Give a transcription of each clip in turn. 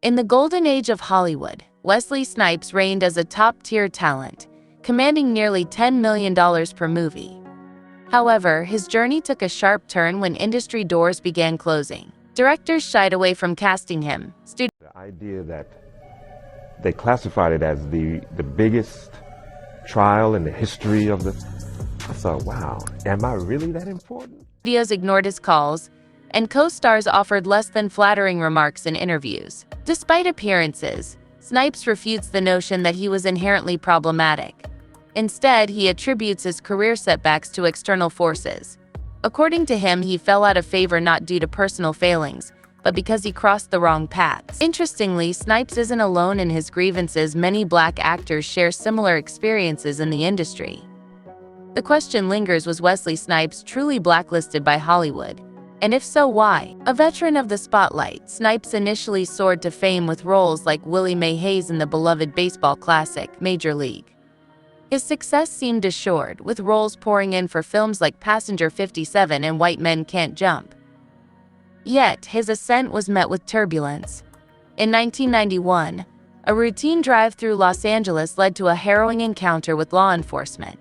In the golden age of Hollywood, Wesley Snipes reigned as a top-tier talent, commanding nearly $10 million per movie. However, his journey took a sharp turn when industry doors began closing. Directors shied away from casting him. The idea that they classified it as the biggest trial in the history of I thought, wow, am I really that important? Studios ignored his calls, and co-stars offered less-than-flattering remarks in interviews. Despite appearances, Snipes refutes the notion that he was inherently problematic. Instead, he attributes his career setbacks to external forces. According to him, he fell out of favor not due to personal failings, but because he crossed the wrong paths. Interestingly, Snipes isn't alone in his grievances. Many black actors share similar experiences in the industry. The question lingers: was Wesley Snipes truly blacklisted by Hollywood? And if so, why? A veteran of the spotlight, Snipes initially soared to fame with roles like Willie Mae Hayes in the beloved baseball classic, Major League. His success seemed assured, with roles pouring in for films like Passenger 57 and White Men Can't Jump. Yet, his ascent was met with turbulence. In 1991, a routine drive through Los Angeles led to a harrowing encounter with law enforcement.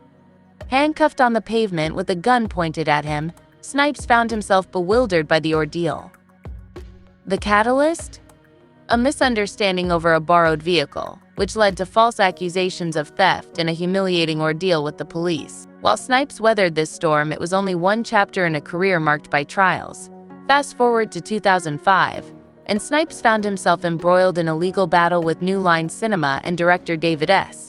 Handcuffed on the pavement with a gun pointed at him, Snipes found himself bewildered by the ordeal. The catalyst? A misunderstanding over a borrowed vehicle, which led to false accusations of theft and a humiliating ordeal with the police. While Snipes weathered this storm, it was only one chapter in a career marked by trials. Fast forward to 2005, and Snipes found himself embroiled in a legal battle with New Line Cinema and director David S.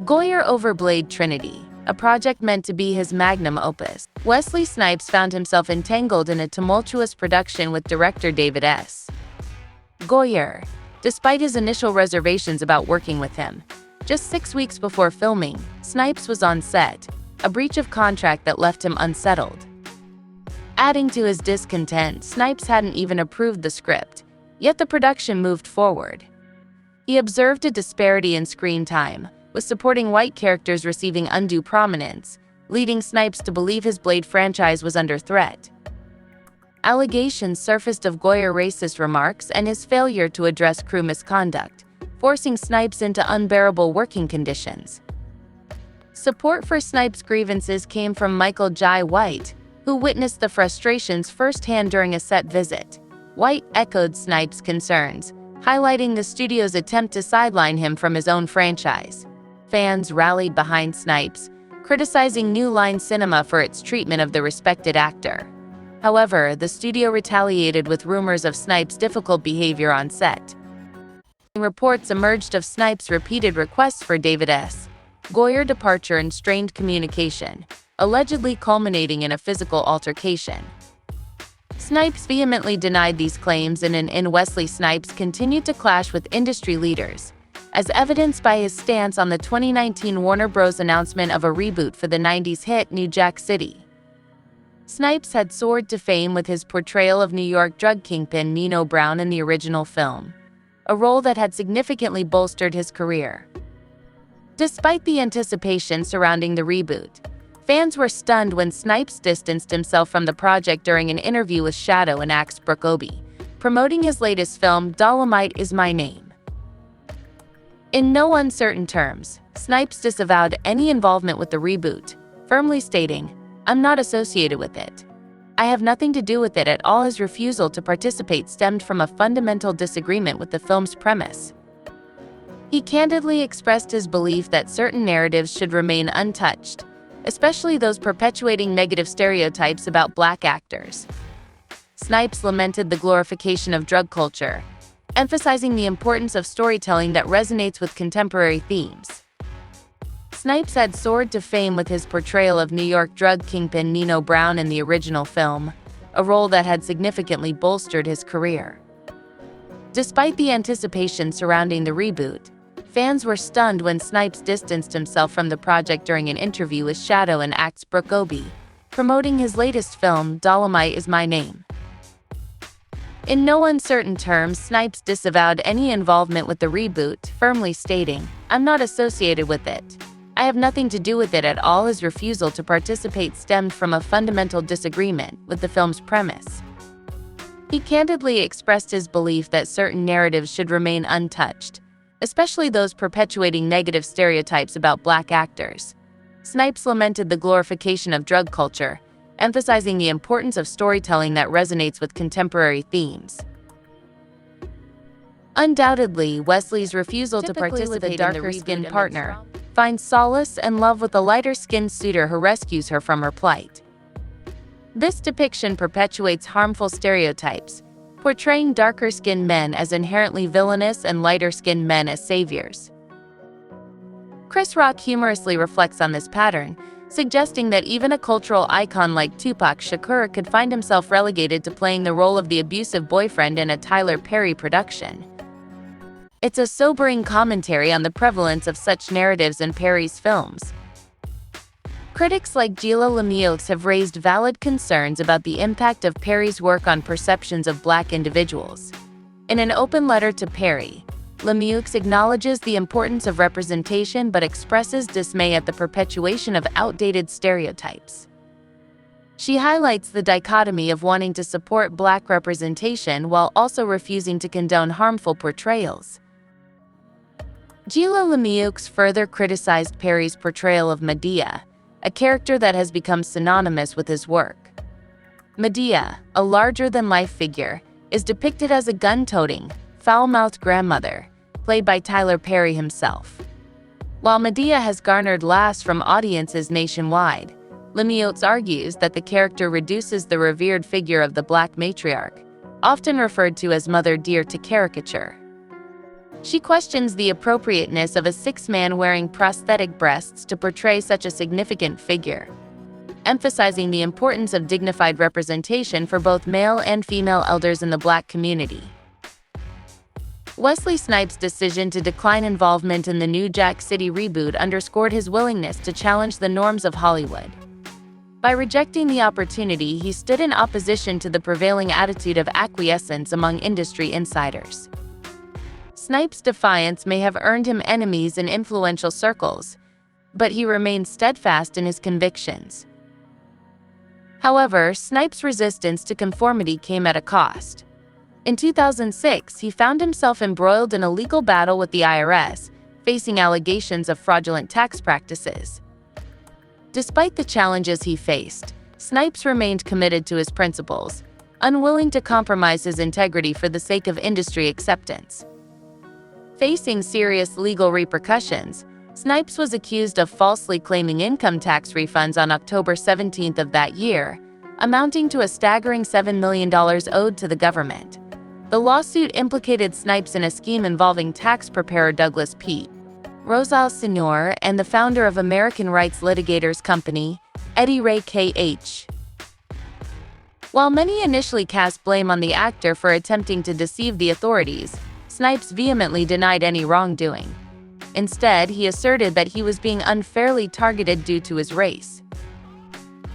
Goyer over Blade Trinity, a project meant to be his magnum opus. Wesley Snipes found himself entangled in a tumultuous production with director David S. Goyer, despite his initial reservations about working with him. Just 6 weeks before filming, Snipes was on set, a breach of contract that left him unsettled. Adding to his discontent, Snipes hadn't even approved the script, yet the production moved forward. He observed a disparity in screen time, with supporting white characters receiving undue prominence, leading Snipes to believe his Blade franchise was under threat. Allegations surfaced of Goyer racist remarks and his failure to address crew misconduct, forcing Snipes into unbearable working conditions. Support for Snipes' grievances came from Michael Jai White, who witnessed the frustrations firsthand during a set visit. White echoed Snipes' concerns, highlighting the studio's attempt to sideline him from his own franchise. Fans rallied behind Snipes, criticizing New Line Cinema for its treatment of the respected actor. However, the studio retaliated with rumors of Snipes' difficult behavior on set. Reports emerged of Snipes' repeated requests for David S. Goyer departure and strained communication, allegedly culminating in a physical altercation. Snipes vehemently denied these claims, and Wesley Snipes continued to clash with industry leaders, as evidenced by his stance on the 2019 Warner Bros. Announcement of a reboot for the 90s hit New Jack City. Snipes had soared to fame with his portrayal of New York drug kingpin Nino Brown in the original film, a role that had significantly bolstered his career. Despite the anticipation surrounding the reboot, fans were stunned when Snipes distanced himself from the project during an interview with Shadow and Axe Brookobi, promoting his latest film, Dolomite Is My Name. In no uncertain terms, Snipes disavowed any involvement with the reboot, firmly stating, "I'm not associated with it. I have nothing to do with it at all." His refusal to participate stemmed from a fundamental disagreement with the film's premise. He candidly expressed his belief that certain narratives should remain untouched, especially those perpetuating negative stereotypes about black actors. Snipes lamented the glorification of drug culture, emphasizing the importance of storytelling that resonates with contemporary themes. Snipes had soared to fame with his portrayal of New York drug kingpin Nino Brown in the original film, a role that had significantly bolstered his career. Despite the anticipation surrounding the reboot, fans were stunned when Snipes distanced himself from the project during an interview with Shadow and Axe Brookobi, promoting his latest film, Dolomite Is My Name. In no uncertain terms, Snipes disavowed any involvement with the reboot, firmly stating, "I'm not associated with it. I have nothing to do with it at all." His refusal to participate stemmed from a fundamental disagreement with the film's premise. He candidly expressed his belief that certain narratives should remain untouched, especially those perpetuating negative stereotypes about Black actors. Snipes lamented the glorification of drug culture, emphasizing the importance of storytelling that resonates with contemporary themes. Undoubtedly, Wesley's refusal to participate in the darker-skinned partner finds solace and love with a lighter-skinned suitor who rescues her from her plight. This depiction perpetuates harmful stereotypes, portraying darker-skinned men as inherently villainous and lighter-skinned men as saviors. Chris Rock humorously reflects on this pattern, suggesting that even a cultural icon like Tupac Shakur could find himself relegated to playing the role of the abusive boyfriend in a Tyler Perry production. It's a sobering commentary on the prevalence of such narratives in Perry's films. Critics like Gila Lemieux have raised valid concerns about the impact of Perry's work on perceptions of Black individuals. In an open letter to Perry, Lemieux acknowledges the importance of representation but expresses dismay at the perpetuation of outdated stereotypes. She highlights the dichotomy of wanting to support Black representation while also refusing to condone harmful portrayals. Gila Lemieux further criticized Perry's portrayal of Medea, a character that has become synonymous with his work. Medea, a larger-than-life figure, is depicted as a gun-toting, foul-mouthed grandmother, played by Tyler Perry himself. While Medea has garnered laughs from audiences nationwide, Lemieux argues that the character reduces the revered figure of the Black matriarch, often referred to as Mother Dear, to caricature. She questions the appropriateness of a 6-man wearing prosthetic breasts to portray such a significant figure, emphasizing the importance of dignified representation for both male and female elders in the Black community. Wesley Snipes' decision to decline involvement in the new Jack City reboot underscored his willingness to challenge the norms of Hollywood. By rejecting the opportunity, he stood in opposition to the prevailing attitude of acquiescence among industry insiders. Snipes' defiance may have earned him enemies in influential circles, but he remained steadfast in his convictions. However, Snipes' resistance to conformity came at a cost. In 2006, he found himself embroiled in a legal battle with the IRS, facing allegations of fraudulent tax practices. Despite the challenges he faced, Snipes remained committed to his principles, unwilling to compromise his integrity for the sake of industry acceptance. Facing serious legal repercussions, Snipes was accused of falsely claiming income tax refunds on October 17 of that year, amounting to a staggering $7 million owed to the government. The lawsuit implicated Snipes in a scheme involving tax preparer Douglas P. Rosal Sr. and the founder of American Rights Litigators Company, Eddie Ray K.H. While many initially cast blame on the actor for attempting to deceive the authorities, Snipes vehemently denied any wrongdoing. Instead, he asserted that he was being unfairly targeted due to his race.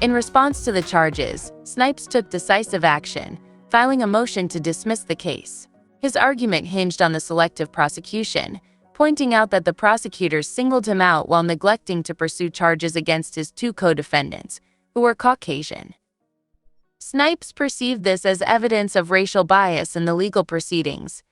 In response to the charges, Snipes took decisive action, filing a motion to dismiss the case. His argument hinged on the selective prosecution, pointing out that the prosecutors singled him out while neglecting to pursue charges against his 2 co-defendants, who were Caucasian. Snipes perceived this as evidence of racial bias in the legal proceedings,